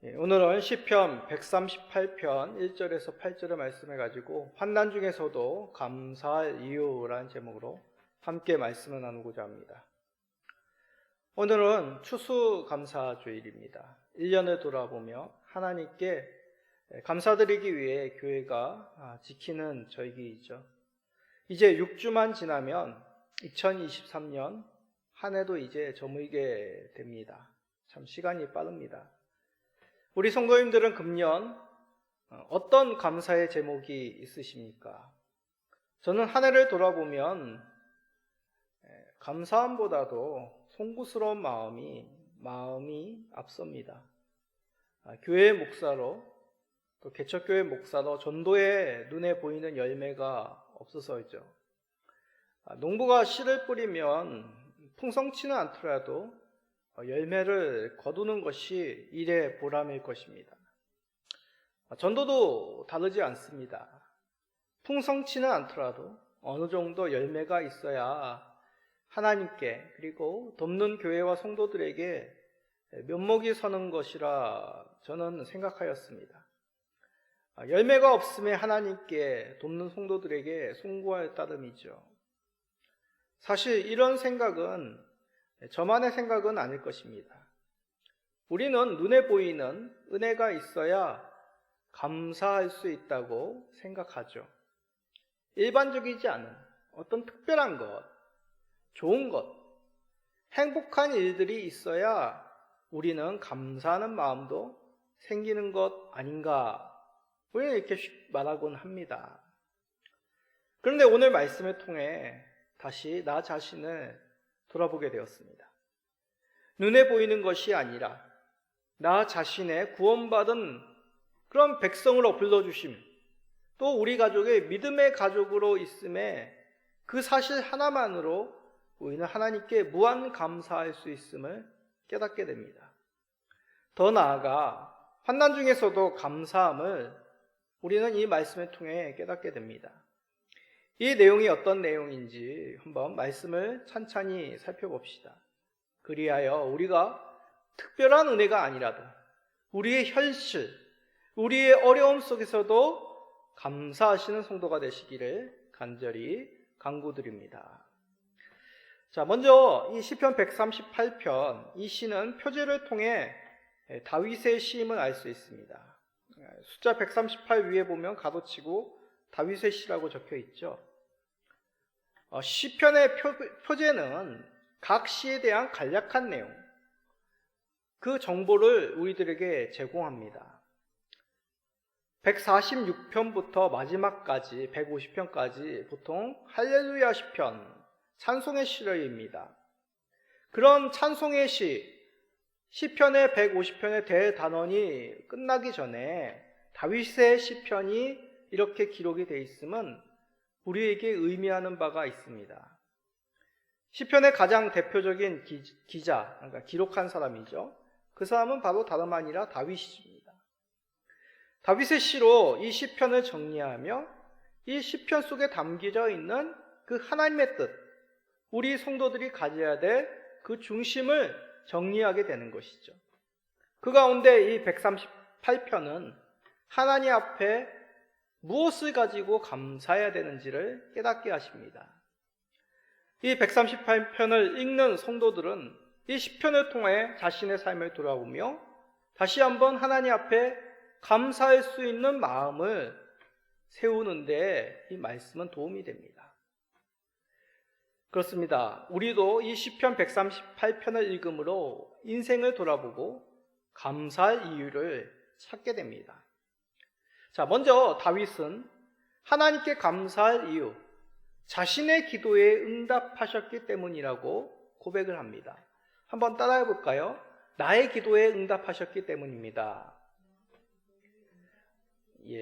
오늘은 시편 138편 1절에서 8절의 말씀을 가지고 환난 중에서도 감사할 이유라는 제목으로 함께 말씀을 나누고자 합니다. 오늘은 추수감사주일입니다. 1년을 돌아보며 하나님께 감사드리기 위해 교회가 지키는 절기이죠. 이제 6주만 지나면 2023년 한 해도 이제 저물게 됩니다. 참 시간이 빠릅니다. 우리 성도님들은 금년 어떤 감사의 제목이 있으십니까? 저는 한 해를 돌아보면 감사함보다도 송구스러운 마음이 앞섭니다. 교회 목사로 또 개척교회 목사로 전도에 눈에 보이는 열매가 없어서죠. 농부가 씨를 뿌리면 풍성치는 않더라도 열매를 거두는 것이 일의 보람일 것입니다. 전도도 다르지 않습니다. 풍성치는 않더라도 어느 정도 열매가 있어야 하나님께 그리고 돕는 교회와 성도들에게 면목이 서는 것이라 저는 생각하였습니다. 열매가 없음에 하나님께 돕는 성도들에게 송구할 따름이죠. 사실 이런 생각은 저만의 생각은 아닐 것입니다. 우리는 눈에 보이는 은혜가 있어야 감사할 수 있다고 생각하죠. 일반적이지 않은 어떤 특별한 것, 좋은 것, 행복한 일들이 있어야 우리는 감사하는 마음도 생기는 것 아닌가, 우리는 이렇게 말하곤 합니다. 그런데 오늘 말씀을 통해 다시 나 자신을 돌아보게 되었습니다. 눈에 보이는 것이 아니라 나 자신의 구원받은 그런 백성으로 불러주심, 또 우리 가족의 믿음의 가족으로 있음에 그 사실 하나만으로 우리는 하나님께 무한 감사할 수 있음을 깨닫게 됩니다. 더 나아가 환난 중에서도 감사함을 우리는 이 말씀을 통해 깨닫게 됩니다. 이 내용이 어떤 내용인지 한번 말씀을 찬찬히 살펴봅시다. 그리하여 우리가 특별한 은혜가 아니라도 우리의 현실, 우리의 어려움 속에서도 감사하시는 성도가 되시기를 간절히 간구드립니다. 자, 먼저 이 시편 138편, 이 시는 표제를 통해 다윗의 시임을 알 수 있습니다. 숫자 138 위에 보면 가로치고 다윗의 시라고 적혀 있죠. 시편의 표제는 각 시에 대한 간략한 내용, 그 정보를 우리들에게 제공합니다. 146편부터 마지막까지 150편까지 보통 할렐루야 시편, 찬송의 시입니다. 그런 찬송의 시편의 150편의 대단원이 끝나기 전에 다윗의 시편이 이렇게 기록이 되어 있음은 우리에게 의미하는 바가 있습니다. 시편의 가장 대표적인 기자, 그러니까 기록한 사람이죠. 그 사람은 바로 다름 아니라 다윗입니다. 다윗의 시로 이 시편을 정리하며 이 시편 속에 담겨져 있는 그 하나님의 뜻, 우리 성도들이 가져야 될 그 중심을 정리하게 되는 것이죠. 그 가운데 이 138편은 하나님 앞에 무엇을 가지고 감사해야 되는지를 깨닫게 하십니다. 이 138편을 읽는 성도들은 이 시편을 통해 자신의 삶을 돌아보며 다시 한번 하나님 앞에 감사할 수 있는 마음을 세우는데 이 말씀은 도움이 됩니다. 그렇습니다. 우리도 이 시편 138편을 읽음으로 인생을 돌아보고 감사할 이유를 찾게 됩니다. 자, 먼저 다윗은 하나님께 감사할 이유, 자신의 기도에 응답하셨기 때문이라고 고백을 합니다. 한번 따라해 볼까요? 나의 기도에 응답하셨기 때문입니다.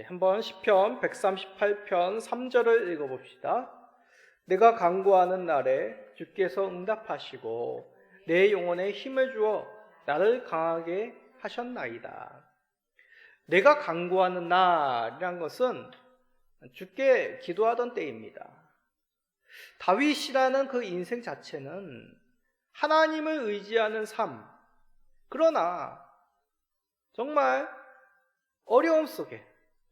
한번 시편 138편 3절을 읽어봅시다. 내가 간구하는 날에 주께서 응답하시고 내 영혼에 힘을 주어 나를 강하게 하셨나이다. 내가 간구하는 날이란 것은 주께 기도하던 때입니다. 다윗이라는 그 인생 자체는 하나님을 의지하는 삶, 그러나 정말 어려움 속에,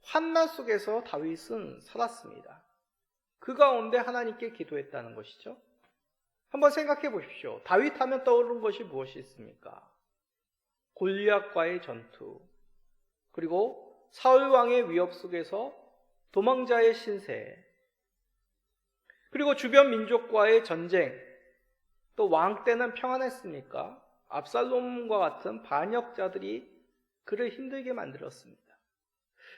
환난 속에서 다윗은 살았습니다. 그 가운데 하나님께 기도했다는 것이죠. 한번 생각해 보십시오. 다윗 하면 떠오르는 것이 무엇이 있습니까? 골리앗과의 전투, 그리고 사울 왕의 위협 속에서 도망자의 신세, 그리고 주변 민족과의 전쟁, 또 왕 때는 평안했습니까? 압살롬과 같은 반역자들이 그를 힘들게 만들었습니다.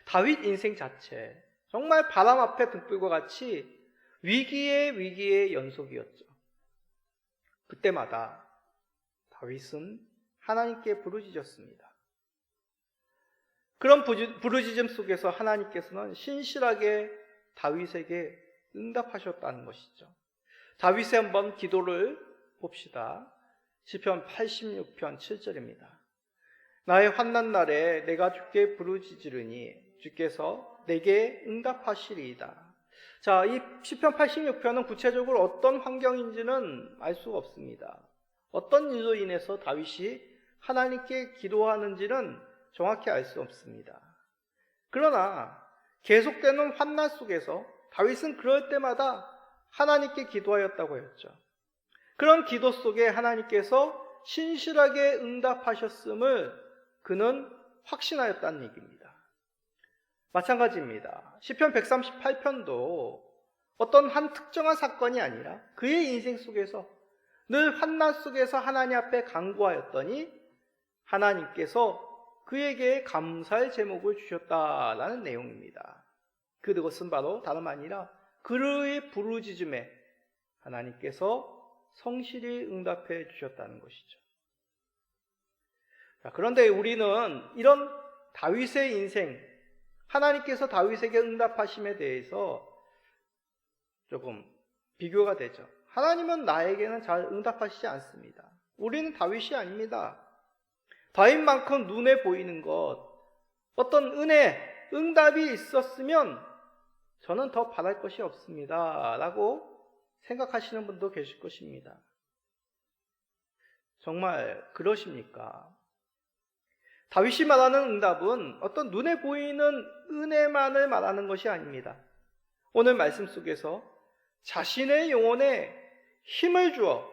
다윗 인생 자체, 정말 바람 앞에 등불과 같이 위기의 연속이었죠. 그때마다 다윗은 하나님께 부르짖었습니다. 그런 부르짖음 속에서 하나님께서는 신실하게 다윗에게 응답하셨다는 것이죠. 다윗의 한번 기도를 봅시다. 시편 86편 7절입니다. 나의 환난 날에 내가 주께 부르짖으리니 주께서 내게 응답하시리이다. 자, 이 시편 86편은 구체적으로 어떤 환경인지는 알 수가 없습니다. 어떤 일로 인해서 다윗이 하나님께 기도하는지는 정확히 알 수 없습니다. 그러나 계속되는 환난 속에서 다윗은 그럴 때마다 하나님께 기도하였다고 했죠. 그런 기도 속에 하나님께서 신실하게 응답하셨음을 그는 확신하였다는 얘기입니다. 마찬가지입니다. 시편 138편도 어떤 한 특정한 사건이 아니라 그의 인생 속에서 늘 환난 속에서 하나님 앞에 간구하였더니 하나님께서 그에게 감사의 제목을 주셨다라는 내용입니다. 그것은 바로 다름 아니라 그의 부르짖음에 하나님께서 성실히 응답해 주셨다는 것이죠. 그런데 우리는 이런 다윗의 인생, 하나님께서 다윗에게 응답하심에 대해서 조금 비교가 되죠. 하나님은 나에게는 잘 응답하시지 않습니다. 우리는 다윗이 아닙니다. 다윗만큼 눈에 보이는 것, 어떤 은혜, 응답이 있었으면 저는 더 바랄 것이 없습니다 라고 생각하시는 분도 계실 것입니다. 정말 그러십니까? 다윗이 말하는 응답은 어떤 눈에 보이는 은혜만을 말하는 것이 아닙니다. 오늘 말씀 속에서 자신의 영혼에 힘을 주어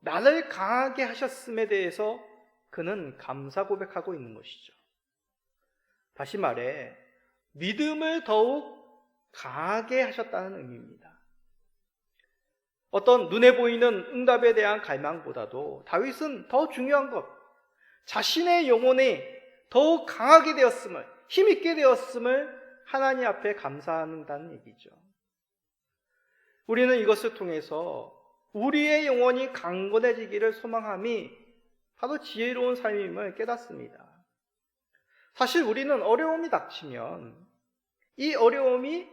나를 강하게 하셨음에 대해서 그는 감사 고백하고 있는 것이죠. 다시 말해 믿음을 더욱 강하게 하셨다는 의미입니다. 어떤 눈에 보이는 응답에 대한 갈망보다도 다윗은 더 중요한 것, 자신의 영혼이 더욱 강하게 되었음을, 힘있게 되었음을 하나님 앞에 감사한다는 얘기죠. 우리는 이것을 통해서 우리의 영혼이 강건해지기를 소망함이 바로 지혜로운 삶임을 깨닫습니다. 사실 우리는 어려움이 닥치면 이 어려움이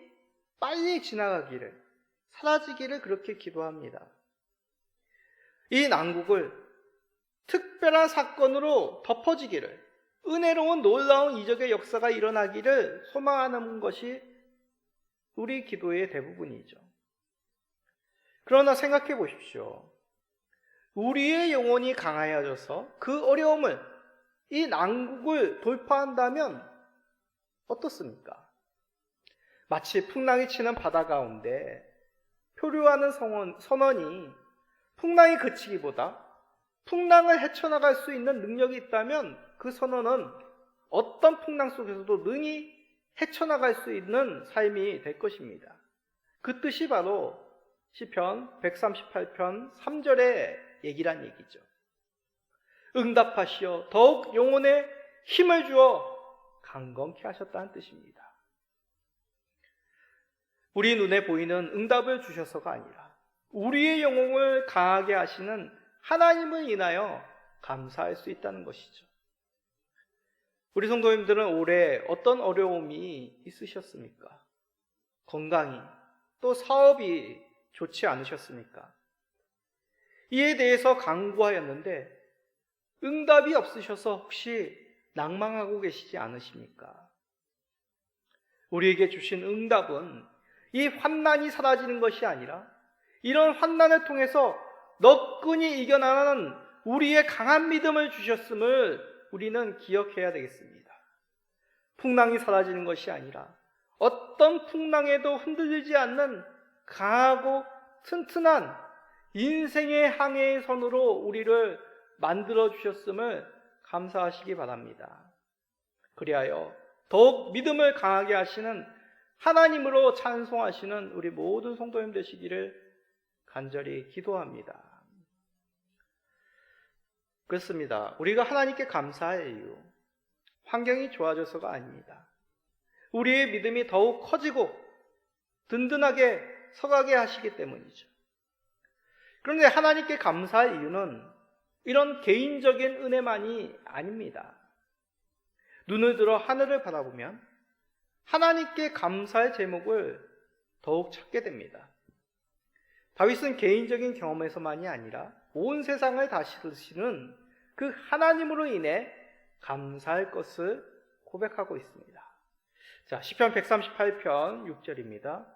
빨리 지나가기를, 사라지기를 그렇게 기도합니다. 이 난국을 특별한 사건으로 덮어지기를, 은혜로운 놀라운 이적의 역사가 일어나기를 소망하는 것이 우리 기도의 대부분이죠. 그러나 생각해 보십시오. 우리의 영혼이 강하여져서 그 어려움을, 이 난국을 돌파한다면 어떻습니까? 마치 풍랑이 치는 바다 가운데 표류하는 선원이 풍랑이 그치기보다 풍랑을 헤쳐나갈 수 있는 능력이 있다면 그 선원은 어떤 풍랑 속에서도 능히 헤쳐나갈 수 있는 삶이 될 것입니다. 그 뜻이 바로 시편 138편 3절의 얘기란 얘기죠. 응답하시어 더욱 영혼에 힘을 주어 강건케 하셨다는 뜻입니다. 우리 눈에 보이는 응답을 주셔서가 아니라 우리의 영혼을 강하게 하시는 하나님을 인하여 감사할 수 있다는 것이죠. 우리 성도님들은 올해 어떤 어려움이 있으셨습니까? 건강이, 또 사업이 좋지 않으셨습니까? 이에 대해서 간구하였는데 응답이 없으셔서 혹시 낭망하고 계시지 않으십니까? 우리에게 주신 응답은 이 환난이 사라지는 것이 아니라 이런 환난을 통해서 너끈히 이겨나가는 우리의 강한 믿음을 주셨음을 우리는 기억해야 되겠습니다. 풍랑이 사라지는 것이 아니라 어떤 풍랑에도 흔들리지 않는 강하고 튼튼한 인생의 항해의 선으로 우리를 만들어 주셨음을 감사하시기 바랍니다. 그리하여 더욱 믿음을 강하게 하시는 하나님으로 찬송하시는 우리 모든 성도님 되시기를 간절히 기도합니다. 그렇습니다. 우리가 하나님께 감사할 이유, 환경이 좋아져서가 아닙니다. 우리의 믿음이 더욱 커지고 든든하게 서가게 하시기 때문이죠. 그런데 하나님께 감사할 이유는 이런 개인적인 은혜만이 아닙니다. 눈을 들어 하늘을 바라보면 하나님께 감사의 제목을 더욱 찾게 됩니다. 다윗은 개인적인 경험에서만이 아니라 온 세상을 다스리시는 그 하나님으로 인해 감사할 것을 고백하고 있습니다. 자, 시편 138편 6절입니다.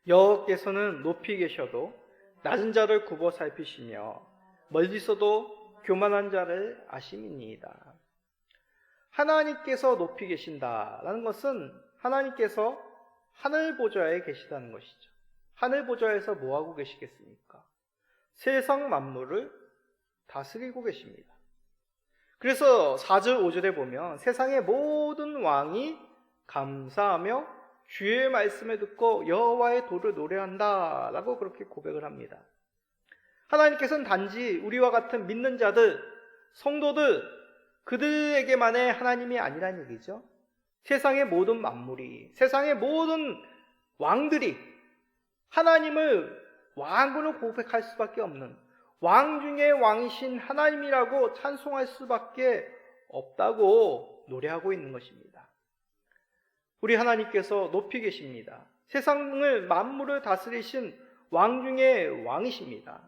여호와께서는 높이 계셔도 낮은 자를 굽어 살피시며 멀리서도 교만한 자를 아심이니이다. 하나님께서 높이 계신다라는 것은 하나님께서 하늘 보좌에 계시다는 것이죠. 하늘 보좌에서 뭐하고 계시겠습니까? 세상 만물을 다스리고 계십니다. 그래서 4절 5절에 보면 세상의 모든 왕이 감사하며 주의 말씀을 듣고 여호와의 도를 노래한다 라고 그렇게 고백을 합니다. 하나님께서는 단지 우리와 같은 믿는 자들, 성도들, 그들에게만의 하나님이 아니란 얘기죠. 세상의 모든 만물이, 세상의 모든 왕들이 하나님을 왕으로 고백할 수밖에 없는, 왕 중에 왕이신 하나님이라고 찬송할 수밖에 없다고 노래하고 있는 것입니다. 우리 하나님께서 높이 계십니다. 세상을 만물을 다스리신 왕 중에 왕이십니다.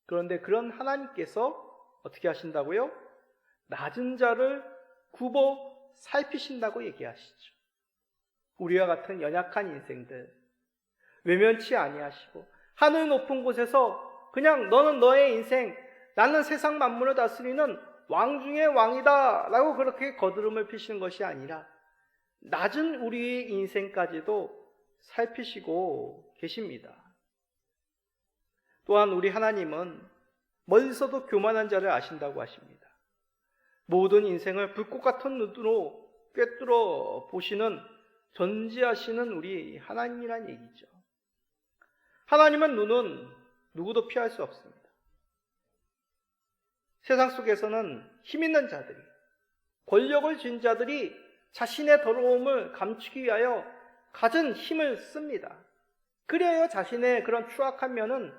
그런데 그런 하나님께서 어떻게 하신다고요? 낮은 자를 굽어 살피신다고 얘기하시죠. 우리와 같은 연약한 인생들, 외면치 아니하시고 하늘 높은 곳에서 그냥 너는 너의 인생, 나는 세상 만물을 다스리는 왕 중의 왕이다 라고 그렇게 거드름을 피시는 것이 아니라 낮은 우리의 인생까지도 살피시고 계십니다. 또한 우리 하나님은 멀리서도 교만한 자를 아신다고 하십니다. 모든 인생을 불꽃 같은 눈으로 꿰뚫어 보시는, 전지하시는 우리 하나님이란 얘기죠. 하나님은 눈은 누구도 피할 수 없습니다. 세상 속에서는 힘 있는 자들이, 권력을 쥔 자들이 자신의 더러움을 감추기 위하여 가진 힘을 씁니다. 그래야 자신의 그런 추악한 면은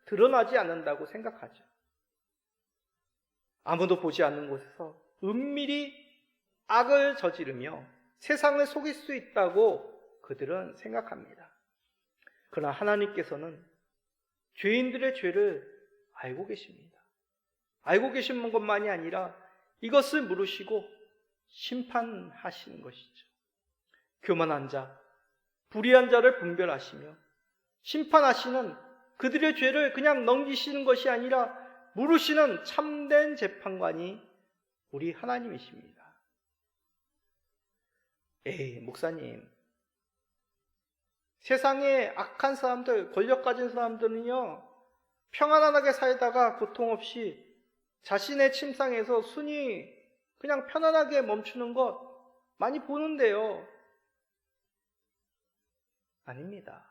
드러나지 않는다고 생각하죠. 아무도 보지 않는 곳에서 은밀히 악을 저지르며 세상을 속일 수 있다고 그들은 생각합니다. 그러나 하나님께서는 죄인들의 죄를 알고 계십니다. 알고 계신 것만이 아니라 이것을 물으시고 심판하시는 것이죠. 교만한 자, 불의한 자를 분별하시며 심판하시는, 그들의 죄를 그냥 넘기시는 것이 아니라 물으시는 참된 재판관이 우리 하나님이십니다. 목사님, 세상에 악한 사람들, 권력 가진 사람들은요, 평안하게 살다가 고통 없이 자신의 침상에서 순이 그냥 편안하게 멈추는 것 많이 보는데요. 아닙니다.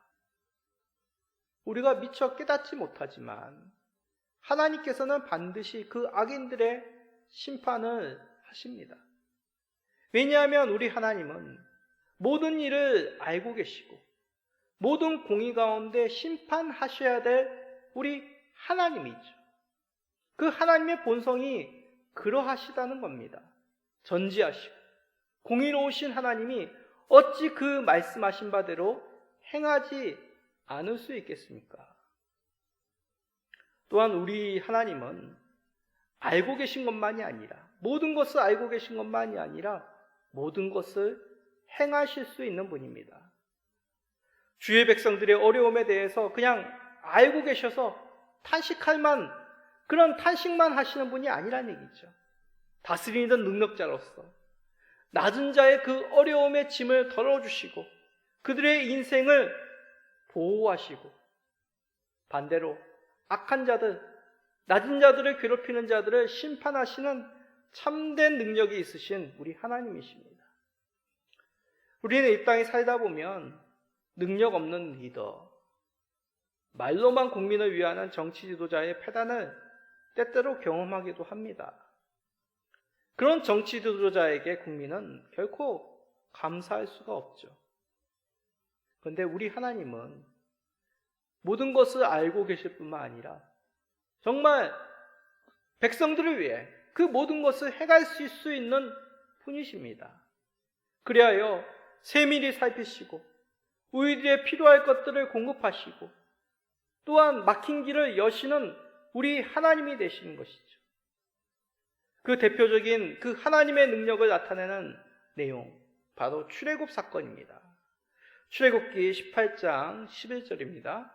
우리가 미처 깨닫지 못하지만 하나님께서는 반드시 그 악인들의 심판을 하십니다. 왜냐하면 우리 하나님은 모든 일을 알고 계시고 모든 공의 가운데 심판하셔야 될 우리 하나님이죠. 그 하나님의 본성이 그러하시다는 겁니다. 전지하시고 공의로우신 하나님이 어찌 그 말씀하신 바대로 행하지 않을 수 있겠습니까? 또한 우리 하나님은 알고 계신 것만이 아니라, 모든 것을 알고 계신 것만이 아니라 모든 것을 행하실 수 있는 분입니다. 주의 백성들의 어려움에 대해서 그냥 알고 계셔서 그런 탄식만 하시는 분이 아니란 얘기죠. 다스리는 능력자로서 낮은 자의 그 어려움의 짐을 덜어주시고 그들의 인생을 보호하시고 반대로 악한 자들, 낮은 자들을 괴롭히는 자들을 심판하시는 참된 능력이 있으신 우리 하나님이십니다. 우리는 이 땅에 살다 보면 능력 없는 리더, 말로만 국민을 위하는 정치 지도자의 패단을 때때로 경험하기도 합니다. 그런 정치 지도자에게 국민은 결코 감사할 수가 없죠. 그런데 우리 하나님은 모든 것을 알고 계실 뿐만 아니라 정말 백성들을 위해 그 모든 것을 해갈 수 있는 분이십니다. 그리하여 세밀히 살피시고 우리들의 필요할 것들을 공급하시고 또한 막힌 길을 여시는 우리 하나님이 되시는 것이죠. 그 대표적인 그 하나님의 능력을 나타내는 내용, 바로 출애굽 사건입니다. 출애굽기 18장 11절입니다.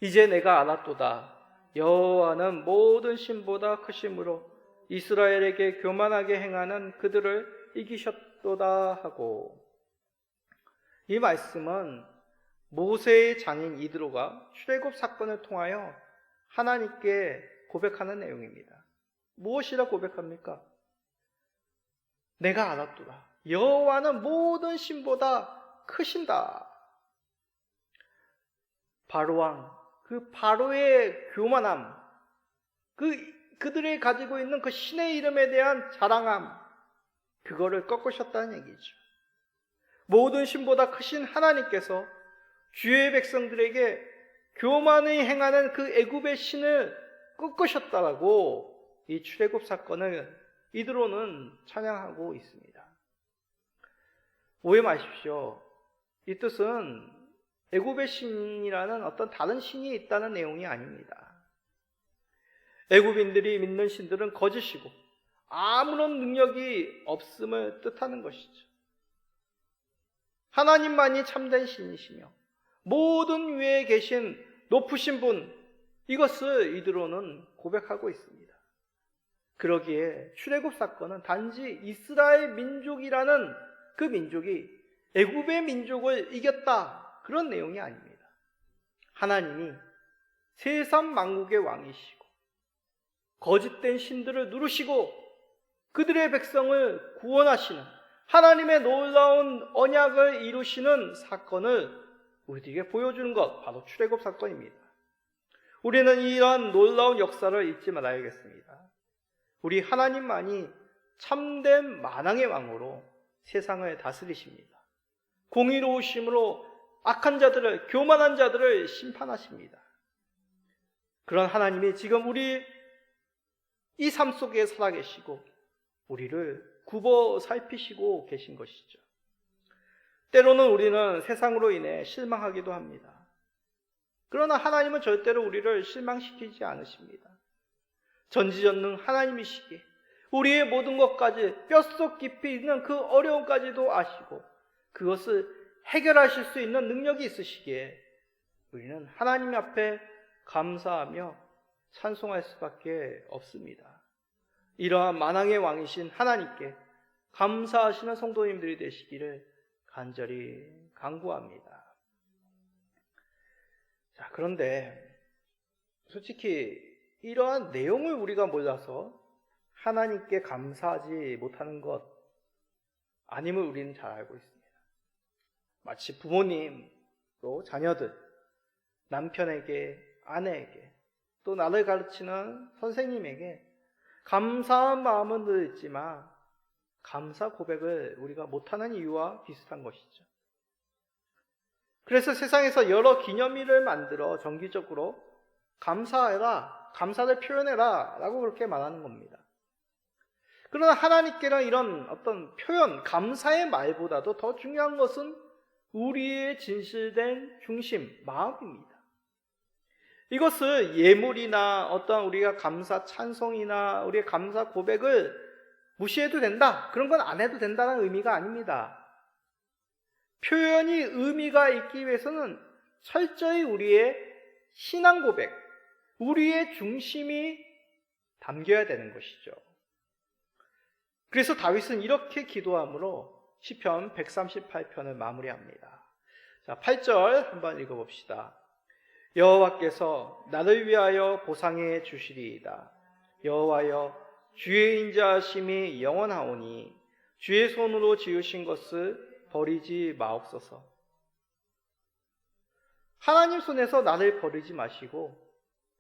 이제 내가 알았도다. 여호와는 모든 신보다 크심으로 이스라엘에게 교만하게 행하는 그들을 이기셨도다 하고, 이 말씀은 모세의 장인 이드로가 출애굽 사건을 통하여 하나님께 고백하는 내용입니다. 무엇이라 고백합니까? 내가 알았도다. 여호와는 모든 신보다 크신다. 바로왕, 그 바로의 교만함, 그들이 가지고 있는 그 신의 이름에 대한 자랑함, 그거를 꺾으셨다는 얘기죠. 모든 신보다 크신 하나님께서 주의 백성들에게 교만히 행하는 그 애굽의 신을 꺾으셨다라고 이 출애굽 사건을 이드로는 찬양하고 있습니다. 오해 마십시오. 이 뜻은 애굽의 신이라는 어떤 다른 신이 있다는 내용이 아닙니다. 애굽인들이 믿는 신들은 거짓이고 아무런 능력이 없음을 뜻하는 것이죠. 하나님만이 참된 신이시며 모든 위에 계신 높으신 분, 이것을 이드로는 고백하고 있습니다. 그러기에 출애굽 사건은 단지 이스라엘 민족이라는 그 민족이 애굽의 민족을 이겼다, 그런 내용이 아닙니다. 하나님이 세상 만국의 왕이시고 거짓된 신들을 누르시고 그들의 백성을 구원하시는 하나님의 놀라운 언약을 이루시는 사건을 우리에게 보여주는 것, 바로 출애굽 사건입니다. 우리는 이러한 놀라운 역사를 잊지 말아야겠습니다. 우리 하나님만이 참된 만왕의 왕으로 세상을 다스리십니다. 공의로우심으로 악한 자들을, 교만한 자들을 심판하십니다. 그런 하나님이 지금 우리 이 삶 속에 살아계시고 우리를 굽어 살피시고 계신 것이죠. 때로는 우리는 세상으로 인해 실망하기도 합니다. 그러나 하나님은 절대로 우리를 실망시키지 않으십니다. 전지전능 하나님이시기에 우리의 모든 것까지 뼛속 깊이 있는 그 어려움까지도 아시고 그것을 해결하실 수 있는 능력이 있으시기에 우리는 하나님 앞에 감사하며 찬송할 수밖에 없습니다. 이러한 만왕의 왕이신 하나님께 감사하시는 성도님들이 되시기를 간절히 간구합니다. 자, 그런데 솔직히 이러한 내용을 우리가 몰라서 하나님께 감사하지 못하는 것 아님을 우리는 잘 알고 있습니다. 마치 부모님, 또 자녀들, 남편에게, 아내에게, 또 나를 가르치는 선생님에게 감사한 마음은 늘 있지만 감사 고백을 우리가 못하는 이유와 비슷한 것이죠. 그래서 세상에서 여러 기념일을 만들어 정기적으로 감사해라, 감사를 표현해라 라고 그렇게 말하는 겁니다. 그러나 하나님께는 이런 어떤 표현, 감사의 말보다도 더 중요한 것은 우리의 진실된 중심, 마음입니다. 이것을 예물이나 어떤 우리가 감사 찬송이나 우리의 감사 고백을 무시해도 된다, 그런 건 안 해도 된다는 의미가 아닙니다. 표현이 의미가 있기 위해서는 철저히 우리의 신앙 고백, 우리의 중심이 담겨야 되는 것이죠. 그래서 다윗은 이렇게 기도함으로 시편 138편을 마무리합니다. 자, 8절 한번 읽어봅시다. 여호와께서 나를 위하여 보상해 주시리이다. 여호와여, 주의 인자하심이 영원하오니 주의 손으로 지으신 것을 버리지 마옵소서. 하나님 손에서 나를 버리지 마시고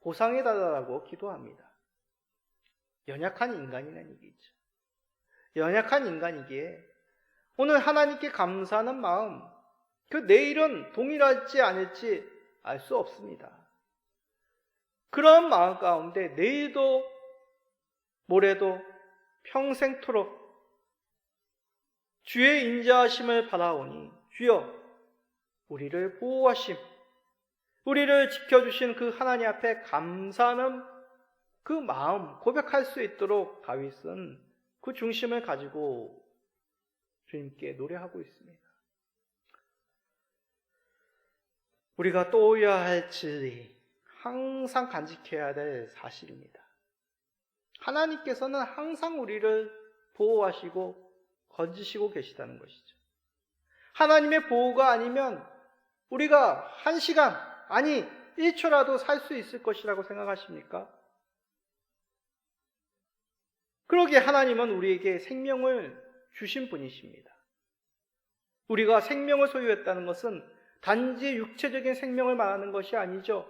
보상해 달라고 기도합니다. 연약한 인간이라는 얘기죠. 연약한 인간이기에 오늘 하나님께 감사하는 마음, 그 내일은 동일하지 않을지 알 수 없습니다. 그런 마음 가운데 내일도 모레도 평생토록 주의 인자하심을 바라오니 주여, 우리를 보호하심, 우리를 지켜주신 그 하나님 앞에 감사하는 그 마음 고백할 수 있도록 다윗은 그 중심을 가지고 주님께 노래하고 있습니다. 우리가 떠올려야 할 진리, 항상 간직해야 될 사실입니다. 하나님께서는 항상 우리를 보호하시고 건지시고 계시다는 것이죠. 하나님의 보호가 아니면 우리가 1시간, 아니 1초라도 살 수 있을 것이라고 생각하십니까? 그러기에 하나님은 우리에게 생명을 주신 분이십니다. 우리가 생명을 소유했다는 것은 단지 육체적인 생명을 말하는 것이 아니죠.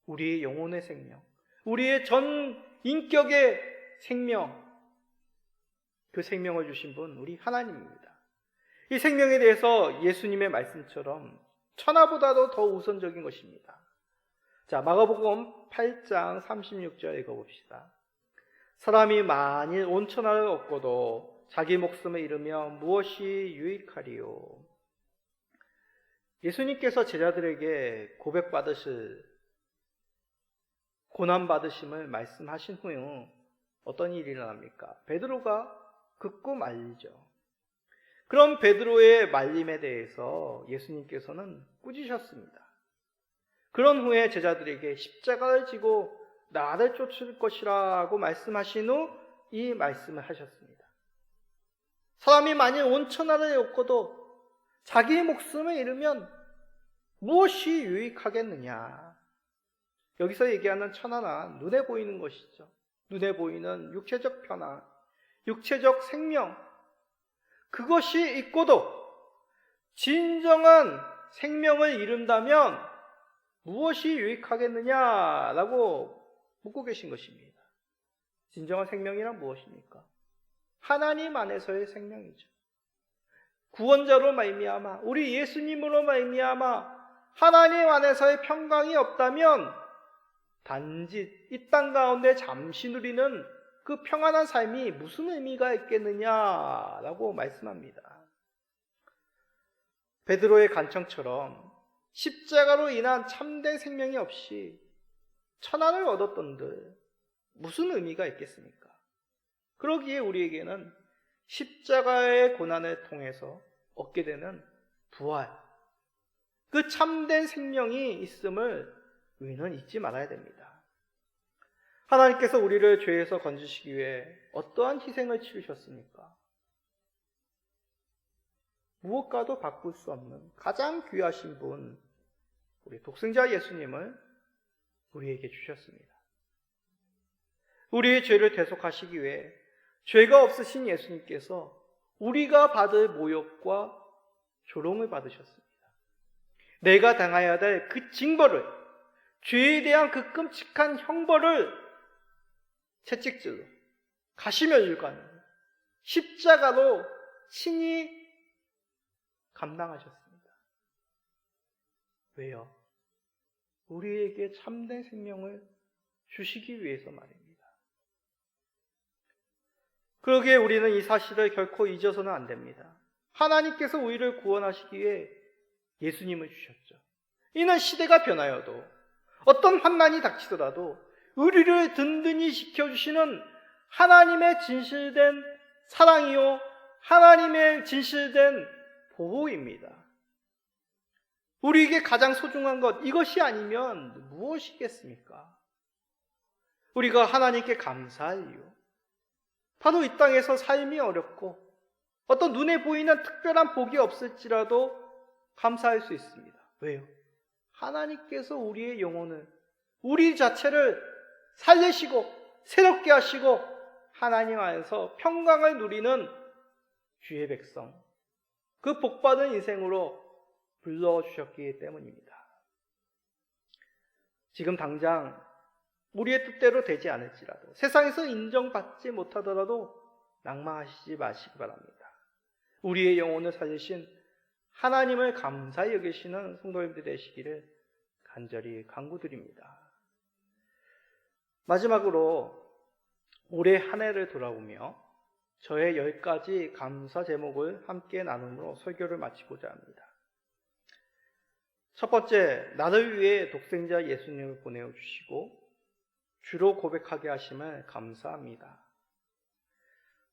우리의 영혼의 생명, 우리의 전 인격의 생명, 그 생명을 주신 분, 우리 하나님입니다. 이 생명에 대해서 예수님의 말씀처럼 천하보다도 더 우선적인 것입니다. 자, 마가복음 8장 36절 읽어봅시다. 사람이 만일 온 천하를 얻고도 자기 목숨을 잃으면 무엇이 유익하리요? 예수님께서 제자들에게 고백받으실, 고난받으심을 말씀하신 후에 어떤 일이 일어납니까? 베드로가 극구 말리죠. 그럼 베드로의 말림에 대해서 예수님께서는 꾸짖으셨습니다. 그런 후에 제자들에게 십자가를 지고 나를 쫓을 것이라고 말씀하신 후 이 말씀을 하셨습니다. 사람이 만일 온 천하를 얻고도 자기의 목숨을 잃으면 무엇이 유익하겠느냐? 여기서 얘기하는 천하는 눈에 보이는 것이죠. 눈에 보이는 육체적 편안, 육체적 생명, 그것이 있고도 진정한 생명을 잃는다면 무엇이 유익하겠느냐라고 묻고 계신 것입니다. 진정한 생명이란 무엇입니까? 하나님 안에서의 생명이죠. 구원자로 말미암아, 우리 예수님으로 말미암아 하나님 안에서의 평강이 없다면 단지 이 땅 가운데 잠시 누리는 그 평안한 삶이 무슨 의미가 있겠느냐라고 말씀합니다. 베드로의 간청처럼 십자가로 인한 참된 생명이 없이 천하를 얻었던들 무슨 의미가 있겠습니까? 그러기에 우리에게는 십자가의 고난을 통해서 얻게 되는 부활, 그 참된 생명이 있음을 우리는 잊지 말아야 됩니다. 하나님께서 우리를 죄에서 건지시기 위해 어떠한 희생을 치르셨습니까? 무엇과도 바꿀 수 없는 가장 귀하신 분, 우리 독생자 예수님을 우리에게 주셨습니다. 우리의 죄를 대속하시기 위해 죄가 없으신 예수님께서 우리가 받을 모욕과 조롱을 받으셨습니다. 내가 당해야 될 그 징벌을, 죄에 대한 그 끔찍한 형벌을 채찍질로, 가시면줄과는 십자가로 친히 감당하셨습니다. 왜요? 우리에게 참된 생명을 주시기 위해서 말입니다. 그러기에 우리는 이 사실을 결코 잊어서는 안 됩니다. 하나님께서 우리를 구원하시기 위해 예수님을 주셨죠. 이는 시대가 변하여도 어떤 환난이 닥치더라도 우리를 든든히 지켜주시는 하나님의 진실된 사랑이요, 하나님의 진실된 보호입니다. 우리에게 가장 소중한 것, 이것이 아니면 무엇이겠습니까? 우리가 하나님께 감사할 이유, 바로 이 땅에서 삶이 어렵고 어떤 눈에 보이는 특별한 복이 없을지라도 감사할 수 있습니다. 왜요? 하나님께서 우리의 영혼을, 우리 자체를 살리시고 새롭게 하시고 하나님 안에서 평강을 누리는 주의 백성, 그 복받은 인생으로 불러주셨기 때문입니다. 지금 당장 우리의 뜻대로 되지 않을지라도, 세상에서 인정받지 못하더라도 낭망하시지 마시기 바랍니다. 우리의 영혼을 살리신 하나님을 감사히 여기시는 성도님들 되시기를 간절히 간구드립니다. 마지막으로 올해 한 해를 돌아보며 저의 10가지 감사 제목을 함께 나눔으로 설교를 마치고자 합니다. 첫 번째, 나를 위해 독생자 예수님을 보내주시고 주로 고백하게 하심을 감사합니다.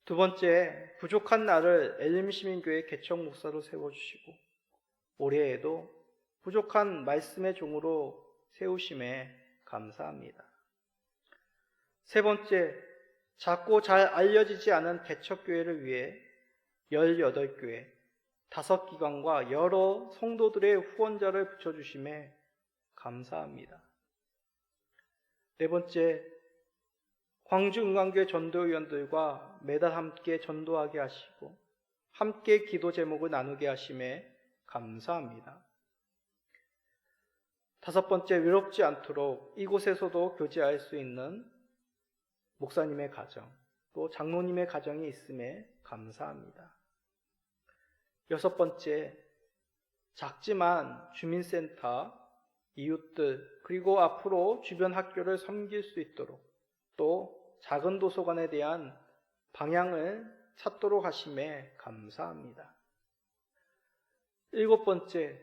두 번째, 부족한 나를 엘림시민교회 개척 목사로 세워주시고 올해에도 부족한 말씀의 종으로 세우심에 감사합니다. 세 번째, 작고 잘 알려지지 않은 개척교회를 위해 18교회, 5기관과 여러 성도들의 후원자를 붙여주심에 감사합니다. 네 번째, 광주은광교회 전도위원들과 매달 함께 전도하게 하시고 함께 기도 제목을 나누게 하심에 감사합니다. 다섯 번째, 외롭지 않도록 이곳에서도 교제할 수 있는 목사님의 가정, 또 장로님의 가정이 있음에 감사합니다. 여섯 번째, 작지만 주민센터, 이웃들, 그리고 앞으로 주변 학교를 섬길 수 있도록 또 작은 도서관에 대한 방향을 찾도록 하심에 감사합니다. 일곱 번째,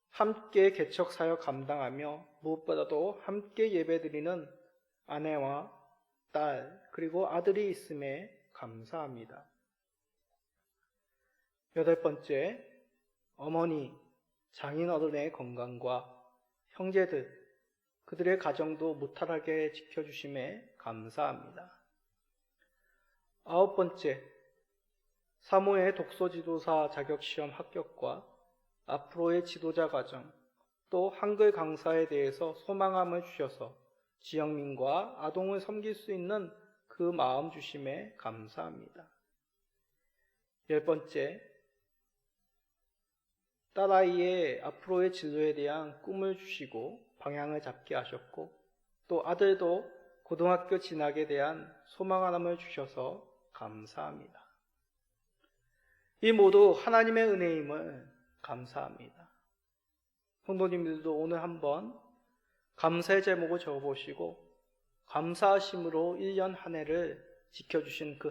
함께 개척 사역 감당하며 무엇보다도 함께 예배드리는 아내와 딸, 그리고 아들이 있음에 감사합니다. 여덟 번째, 어머니, 장인어른의 건강과 형제들, 그들의 가정도 무탈하게 지켜주심에 감사합니다. 아홉 번째, 사모의 독서지도사 자격시험 합격과 앞으로의 지도자 과정, 또 한글 강사에 대해서 소망함을 주셔서 지영민과 아동을 섬길 수 있는 그 마음 주심에 감사합니다. 열 번째, 딸아이의 앞으로의 진로에 대한 꿈을 주시고 방향을 잡게 하셨고 또 아들도 고등학교 진학에 대한 소망 하나를 주셔서 감사합니다. 이 모두 하나님의 은혜임을 감사합니다. 성도님들도 오늘 한번 감사의 제목을 적어보시고 감사하심으로 1년 한 해를 지켜주신 그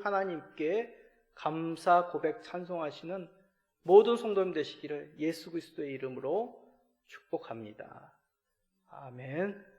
하나님께 감사 고백 찬송하시는 모든 성도님 되시기를 예수 그리스도의 이름으로 축복합니다. 아멘.